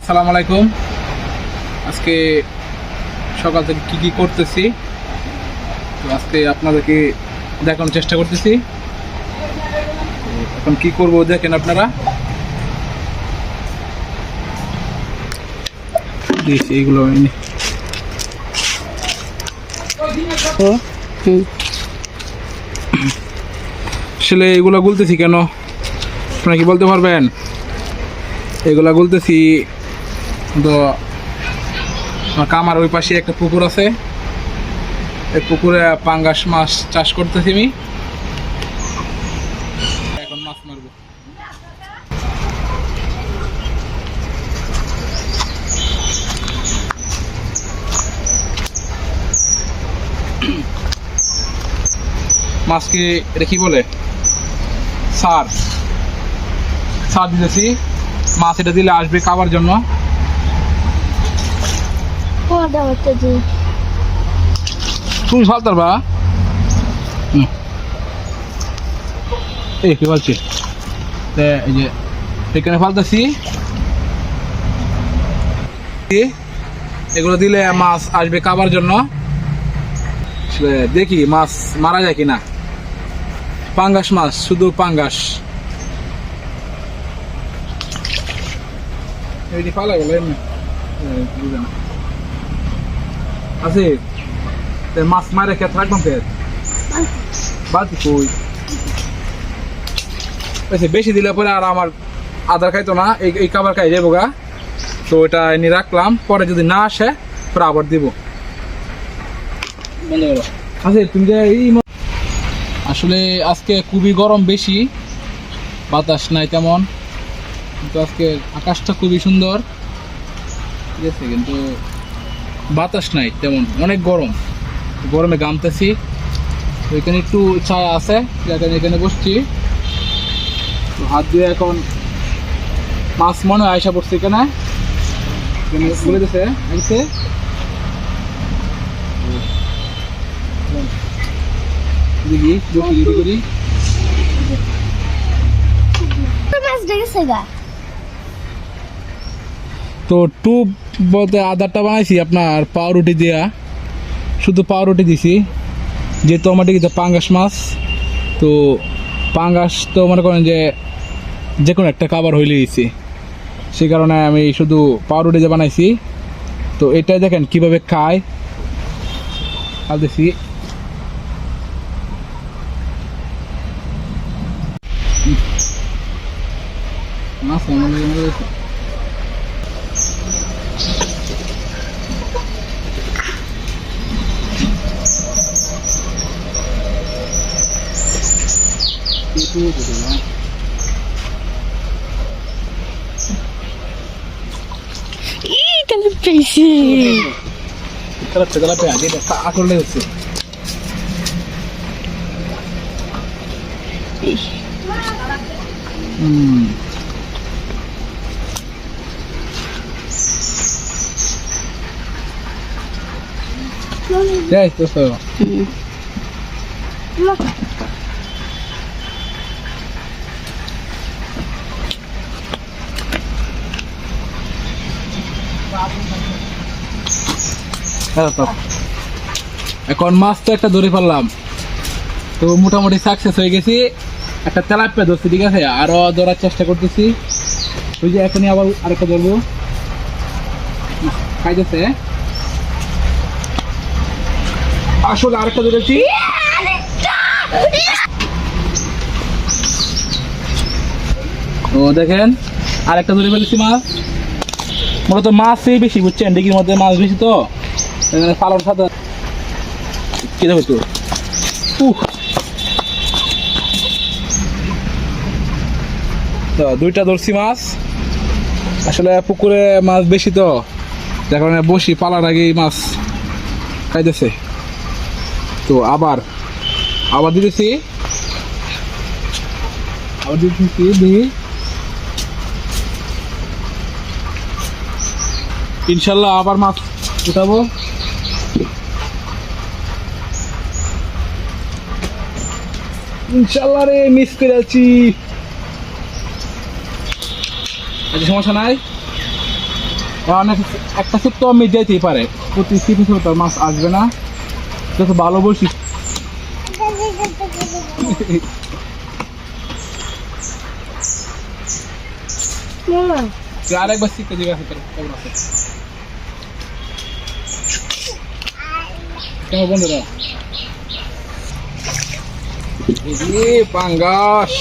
আসসালামু আলাইকুম। আজকে সকাল থেকে কি কি করতেছি তো আজকে আপনাদেরকে দেখানোর চেষ্টা করতেছি। এখন কি করব দেখেন আপনারা। এইগুলো আসলে এগুলো গুলতেছি কেন আপনারা কি বলতে পারবেন? এগুলা গুলতেছি তো আমার কামার ওই পাশে একটা পুকুর আছে, এই পুকুরে পাঙ্গাস মাছ চাষ করতেছি আমি। এখন মাছ মারবো। মাছকে এটা কি বলে? সার দিতেছি। মাছ এটা দিলে আসবে খাবার জন্য। তুমি ফালতার বা এই কি বলছি এই যে এখানে ফালতেছি, এগুলো দিলে মাছ আসবে খাবার জন্য। দেখি মাছ মারা যায় কিনা। পাঙ্গাস মাছ, শুধু পাঙ্গাস। ফালা গেল আছে মাছ মারে খেত রাখবাম খেত বালতি কই বেশি দিলে পরে আর আমার আদার খাইতো না, এই খাবার খাই যাবো গা। তো এটা এনে রাখলাম, পরে যদি না আসে পরে আবার দিব। আচ্ছা তুমি যে আসলে আজকে খুবই গরম বেশি, বাতাস নাই তেমন, কিন্তু আজকে আকাশটা খুবই সুন্দর, ঠিক আছে, কিন্তু বাতাস নাই তেমন, অনেক গরম, গরমে ঘামতেছি। তো এখানে একটু ছায়া আছে, এখানে বসছি। তো হাত দিয়ে এখন মাছ মনে হয় আয়সা পড়ছে এখানে বলে দিছে আইসে। দেখি বসি করি। তো টুপ বলতে আদারটা বানাইছি আপনার পাউরুটি দিয়া, শুধু পাউরুটি দিছি, যেহেতু আমার দিকে পাঙ্গাস মাছ। তো পাঙ্গাস তো মনে করেন যে কোনো একটা খাবার হইলে দিছি, সেই কারণে আমি শুধু পাউরুটি দিয়ে বানাইছি। তো এটাই দেখেন কিভাবে খায়, আর দিছি মাছ আসলে হচ্ছে এখন মাছ তো একটা ধরে ফেললাম, তো মোটামুটি সাকসেস হয়ে গেছি। একটা তেলাপিয়া ধরছি, ঠিক আছে, আরো ধরার চেষ্টা করতেছি। ওই যে এখনই আবার আরেকটা ধরবো, খাইতেছে। আসলে আরেকটা ধরেছি। ও দেখেন আরেকটা ধরে ফেলেছি মাছ। মূলত মাছই বেশি, বুঝছেন, ডিগির মধ্যে মাছ বেশি, তো এখানে পালন সাথে কি দেখো তো দুইটা ধরছি মাছ। আসলে পুকুরে মাছ বেশি, তো যার কারণে বসি পালার আগেই মাছ খাইতেছে। তো আবার দিতেছি, ইনশাল্লাহ আবার মাছ উঠাবো। ইনশাল্লাহ রে, মিস করে আছি। সমস্যা নাই, এখন একটা ছিপ তো আমি যেতেই পারে, প্রতি ছিপে ছিপে তো মাছ আসবে না, যত ভালো বসি। আরেকবার শিখতে দিবে আছে কেমন আছে কেমন বন্ধুরা? পাঙ্গাস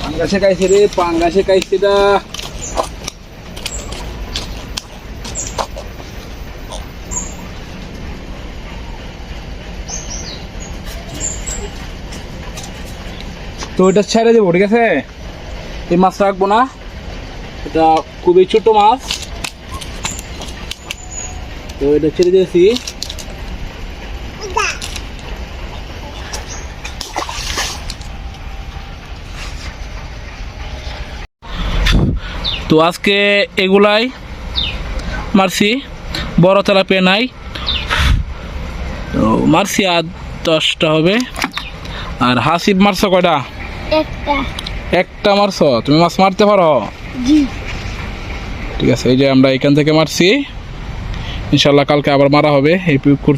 পাঙ্গাসে খাইছে রে, পাঙ্গাসে খাইছে দা। তো এটা ছেড়ে দেবো, ঠিক আছে? এই মাছ রাখবো না, এটা খুবই ছোট মাছ, তো এটা ছেড়ে দিয়েছি। তো আজকে এগুলাই মারছি, বড় তেলাপিয়া নাই, তো মারছি আর 10টা হবে। আর হাসিব মারছো কয়টা? একটা মারছো? তুমি মাছ মারতে পারো? ঠিক আছে, এই যে আমরা এখান থেকে মারছি, ইনশাল্লাহ কালকে আবার মারা হবে এই পুকুর।